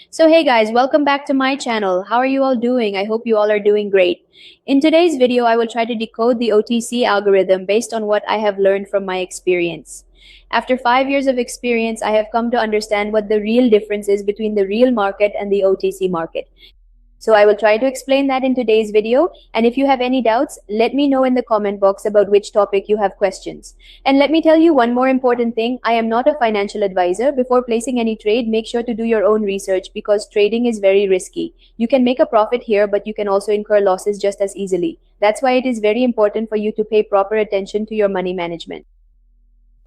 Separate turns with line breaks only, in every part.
So hey guys, welcome back to my channel. How are you all doing? I hope you all are doing great. In today's video, I will try to decode the OTC algorithm based on what I have learned from my experience. After 5 years of experience, I have come to understand what the real difference is between the real market and the OTC market. So I will try to explain that in today's video. And if you have any doubts, let me know in the comment box about which topic you have questions. And let me tell you one more important thing. I am not a financial advisor. Before placing any trade, make sure to do your own research because trading is very risky. You can make a profit here, but you can also incur losses just as easily. That's why it is very important for you to pay proper attention to your money management.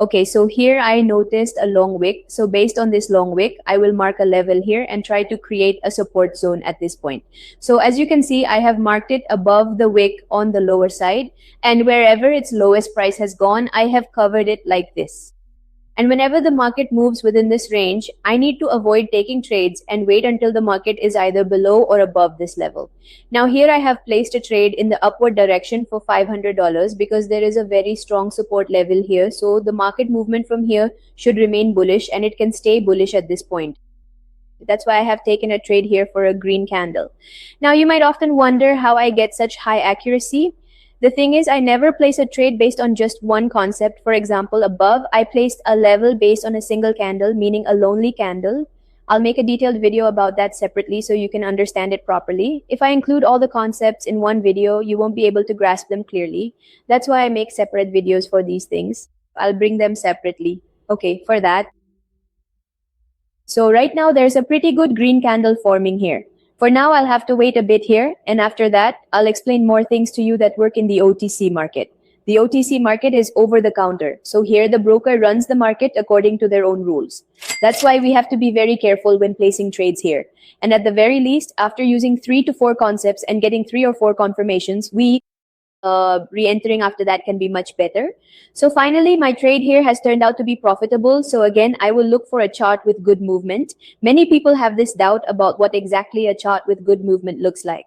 Okay, so here I noticed a long wick. So based on this long wick, I will mark a level here and try to create a support zone at this point. So as you can see, I have marked it above the wick on the lower side, and wherever its lowest price has gone, I have covered it like this. And whenever the market moves within this range, I need to avoid taking trades and wait until the market is either below or above this level. Now here I have placed a trade in the upward direction for $500 because there is a very strong support level here. So the market movement from here should remain bullish and it can stay bullish at this point. That's why I have taken a trade here for a green candle. Now you might often wonder how I get such high accuracy. The thing is, I never place a trade based on just one concept. For example, above, I placed a level based on a single candle, meaning a lonely candle. I'll make a detailed video about that separately so you can understand it properly. If I include all the concepts in one video, you won't be able to grasp them clearly. That's why I make separate videos for these things. I'll bring them separately. Okay, for that. So right now there's a pretty good green candle forming here. For now, I'll have to wait a bit here, and after that, I'll explain more things to you that work in the OTC market. The OTC market is over the counter. So here the broker runs the market according to their own rules. That's why we have to be very careful when placing trades here. And at the very least, after using 3 to 4 concepts and getting 3 or 4 confirmations, re-entering after that can be much better. So finally, my trade here has turned out to be profitable. So again, I will look for a chart with good movement. Many people have this doubt about what exactly a chart with good movement looks like.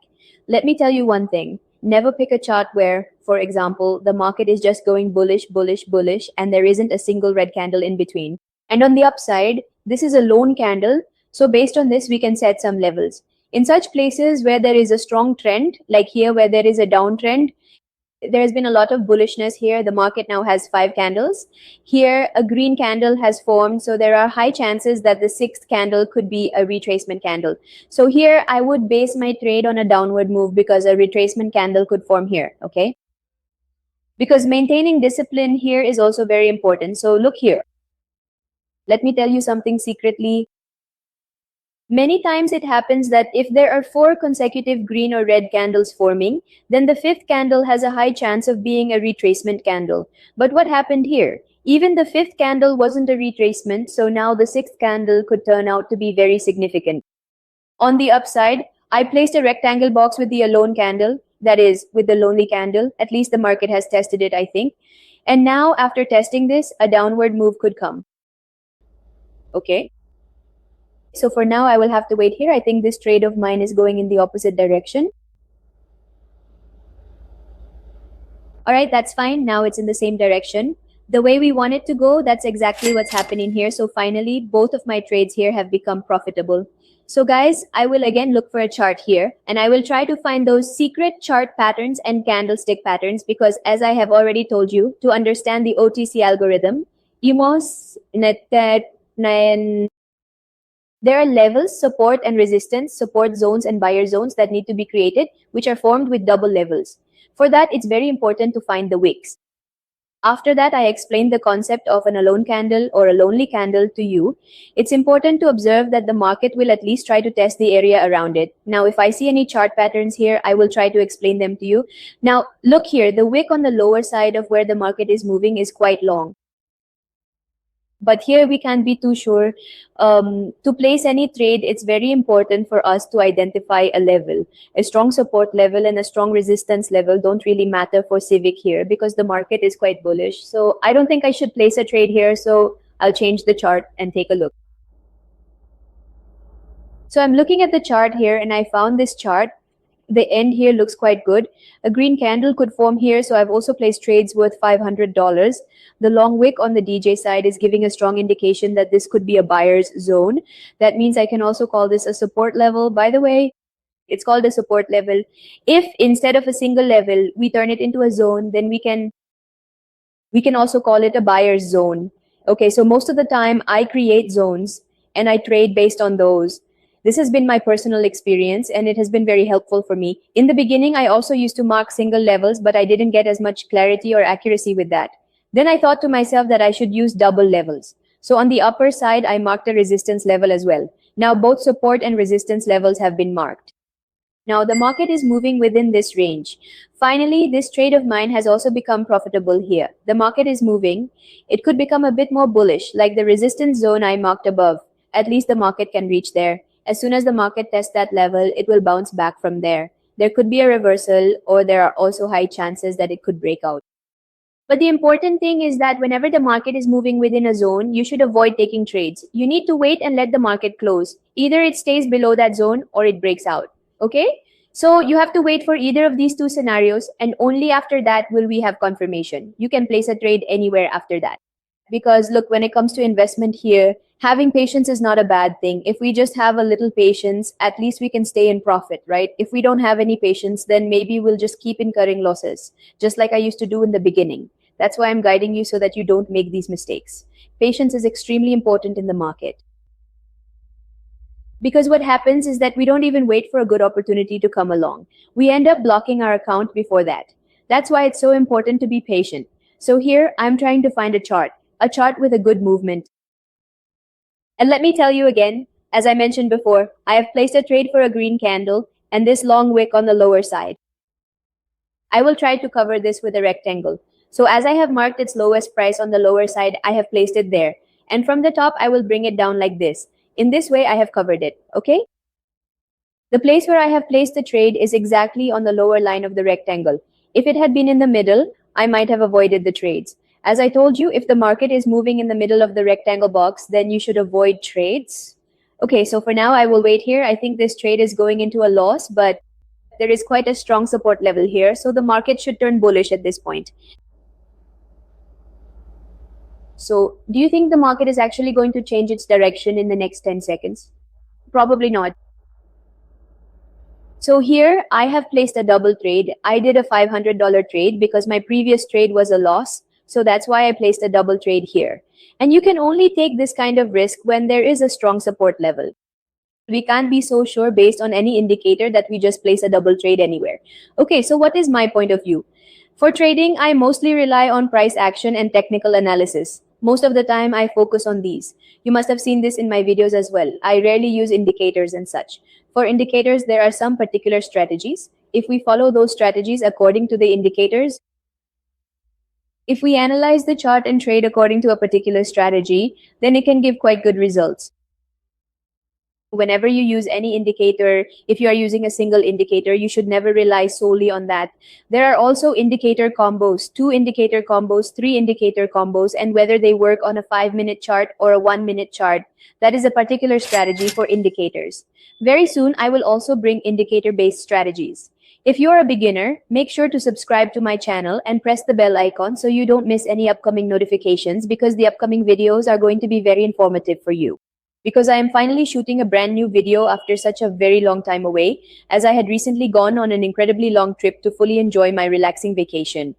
Let me tell you one thing. Never pick a chart where, for example, the market is just going bullish, bullish, bullish, and there isn't a single red candle in between. And on the upside, this is a lone candle. So based on this, we can set some levels. In such places where there is a strong trend, like here where there is a downtrend, there has been a lot of bullishness here. The market now has 5 candles. Here, a green candle has formed. So there are high chances that the 6th candle could be a retracement candle. So here, I would base my trade on a downward move because a retracement candle could form here. Okay. Because maintaining discipline here is also very important. So look here. Let me tell you something secretly. Many times it happens that if there are 4 consecutive green or red candles forming, then the 5th candle has a high chance of being a retracement candle. But what happened here? Even the 5th candle wasn't a retracement, so now the 6th candle could turn out to be very significant. On the upside, I placed a rectangle box with the alone candle, that is, with the lonely candle. At least the market has tested it, I think. And now, after testing this, a downward move could come. Okay. So for now, I will have to wait here. I think this trade of mine is going in the opposite direction. All right, that's fine. Now it's in the same direction. The way we want it to go, that's exactly what's happening here. So finally, both of my trades here have become profitable. So guys, I will again look for a chart here and I will try to find those secret chart patterns and candlestick patterns because as I have already told you, to understand the OTC algorithm, you must there are levels, support and resistance, support zones and buyer zones that need to be created, which are formed with double levels. For that, it's very important to find the wicks. After that, I explained the concept of an alone candle or a lonely candle to you. It's important to observe that the market will at least try to test the area around it. Now, if I see any chart patterns here, I will try to explain them to you. Now, look here, the wick on the lower side of where the market is moving is quite long. But here we can't be too sure. To place any trade, it's very important for us to identify a level. A strong support level and a strong resistance level don't really matter for Civic here because the market is quite bullish. So I don't think I should place a trade here. So I'll change the chart and take a look. So I'm looking at the chart here and I found this chart. The end here looks quite good. A green candle could form here, so I've also placed trades worth $500. The long wick on the DJ side is giving a strong indication that this could be a buyer's zone. That means I can also call this a support level. By the way, it's called a support level. If instead of a single level, we turn it into a zone, then we can also call it a buyer's zone. Okay, so most of the time I create zones and I trade based on those. This has been my personal experience and it has been very helpful for me. In the beginning, I also used to mark single levels, but I didn't get as much clarity or accuracy with that. Then I thought to myself that I should use double levels. So on the upper side, I marked a resistance level as well. Now both support and resistance levels have been marked. Now the market is moving within this range. Finally, this trade of mine has also become profitable here. The market is moving. It could become a bit more bullish, like the resistance zone I marked above. At least the market can reach there. As soon as the market tests that level, it will bounce back from there. There could be a reversal, or there are also high chances that it could break out. But the important thing is that whenever the market is moving within a zone, you should avoid taking trades. You need to wait and let the market close. Either it stays below that zone or it breaks out. Okay? So you have to wait for either of these two scenarios, and only after that will we have confirmation. You can place a trade anywhere after that. Because look, when it comes to investment here, having patience is not a bad thing. If we just have a little patience, at least we can stay in profit, right? If we don't have any patience, then maybe we'll just keep incurring losses, just like I used to do in the beginning. That's why I'm guiding you so that you don't make these mistakes. Patience is extremely important in the market. Because what happens is that we don't even wait for a good opportunity to come along. We end up blocking our account before that. That's why it's so important to be patient. So here, I'm trying to find a chart with a good movement. And let me tell you again, as I mentioned before, I have placed a trade for a green candle and this long wick on the lower side. I will try to cover this with a rectangle. So as I have marked its lowest price on the lower side, I have placed it there. And from the top, I will bring it down like this. In this way, I have covered it, okay? The place where I have placed the trade is exactly on the lower line of the rectangle. If it had been in the middle, I might have avoided the trades. As I told you, if the market is moving in the middle of the rectangle box, then you should avoid trades. Okay, so for now, I will wait here. I think this trade is going into a loss, but there is quite a strong support level here, so the market should turn bullish at this point. So, do you think the market is actually going to change its direction in the next 10 seconds? Probably not. So here I have placed a double trade. I did a $500 trade because my previous trade was a loss. So that's why I placed a double trade here. And you can only take this kind of risk when there is a strong support level. We can't be so sure based on any indicator that we just place a double trade anywhere. Okay, so what is my point of view? For trading, I mostly rely on price action and technical analysis. Most of the time, I focus on these. You must have seen this in my videos as well. I rarely use indicators and such. For indicators, there are some particular strategies. If we follow those strategies according to the indicators, if we analyze the chart and trade according to a particular strategy, then it can give quite good results. Whenever you use any indicator, if you are using a single indicator, you should never rely solely on that. There are also indicator combos, 2 indicator combos, 3 indicator combos, and whether they work on a 5-minute chart or a 1-minute chart, that is a particular strategy for indicators. Very soon, I will also bring indicator-based strategies. If you're a beginner, make sure to subscribe to my channel and press the bell icon so you don't miss any upcoming notifications, because the upcoming videos are going to be very informative for you. Because I am finally shooting a brand new video after such a very long time away, as I had recently gone on an incredibly long trip to fully enjoy my relaxing vacation.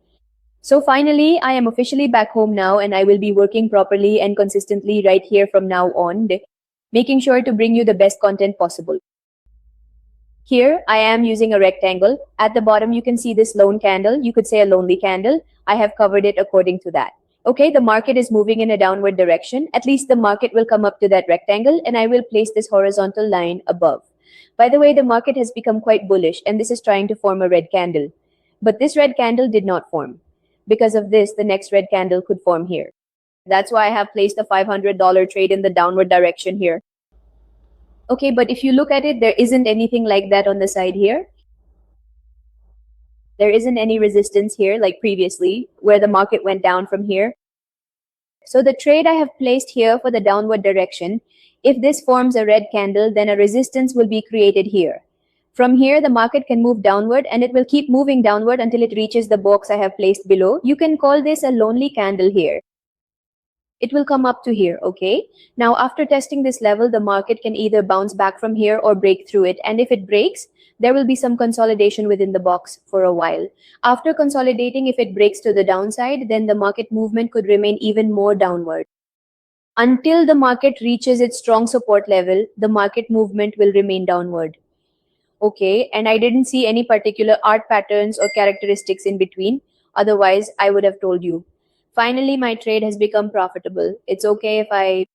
So finally, I am officially back home now, and I will be working properly and consistently right here from now on, making sure to bring you the best content possible. Here, I am using a rectangle. At the bottom, you can see this lone candle. You could say a lonely candle. I have covered it according to that. Okay, the market is moving in a downward direction. At least the market will come up to that rectangle, and I will place this horizontal line above. By the way, the market has become quite bullish, and this is trying to form a red candle. But this red candle did not form. Because of this, the next red candle could form here. That's why I have placed a $500 trade in the downward direction here. Okay, but if you look at it, there isn't anything like that on the side here. There isn't any resistance here like previously, where the market went down from here. So the trade I have placed here for the downward direction, if this forms a red candle, then a resistance will be created here. From here, the market can move downward and it will keep moving downward until it reaches the box I have placed below. You can call this a lonely candle here. It will come up to here, okay? Now, after testing this level, the market can either bounce back from here or break through it. And if it breaks, there will be some consolidation within the box for a while. After consolidating, if it breaks to the downside, then the market movement could remain even more downward. Until the market reaches its strong support level, the market movement will remain downward. Okay, and I didn't see any particular art patterns or characteristics in between. Otherwise, I would have told you. Finally, my trade has become profitable. It's okay if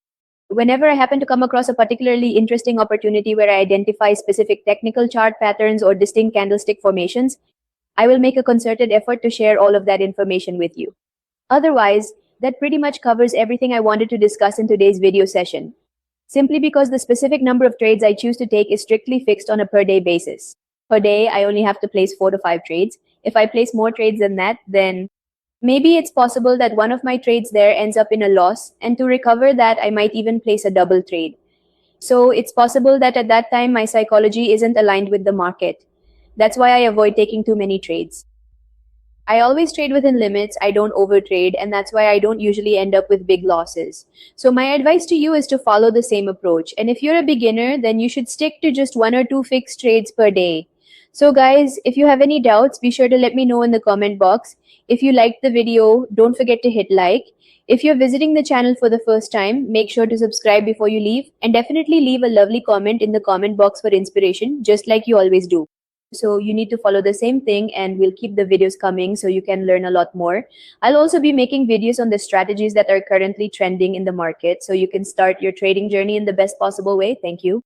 whenever I happen to come across a particularly interesting opportunity where I identify specific technical chart patterns or distinct candlestick formations, I will make a concerted effort to share all of that information with you. Otherwise, that pretty much covers everything I wanted to discuss in today's video session. Simply because the specific number of trades I choose to take is strictly fixed on a per day basis. Per day, I only have to place 4 to 5 trades. If I place more trades than that, then maybe it's possible that one of my trades there ends up in a loss, and to recover that, I might even place a double trade. So it's possible that at that time, my psychology isn't aligned with the market. That's why I avoid taking too many trades. I always trade within limits, I don't overtrade, and that's why I don't usually end up with big losses. So my advice to you is to follow the same approach. And if you're a beginner, then you should stick to just 1 or 2 fixed trades per day. So guys, if you have any doubts, be sure to let me know in the comment box. If you liked the video, don't forget to hit like. If you're visiting the channel for the first time, make sure to subscribe before you leave, and definitely leave a lovely comment in the comment box for inspiration, just like you always do. So you need to follow the same thing, and we'll keep the videos coming so you can learn a lot more. I'll also be making videos on the strategies that are currently trending in the market so you can start your trading journey in the best possible way. Thank you.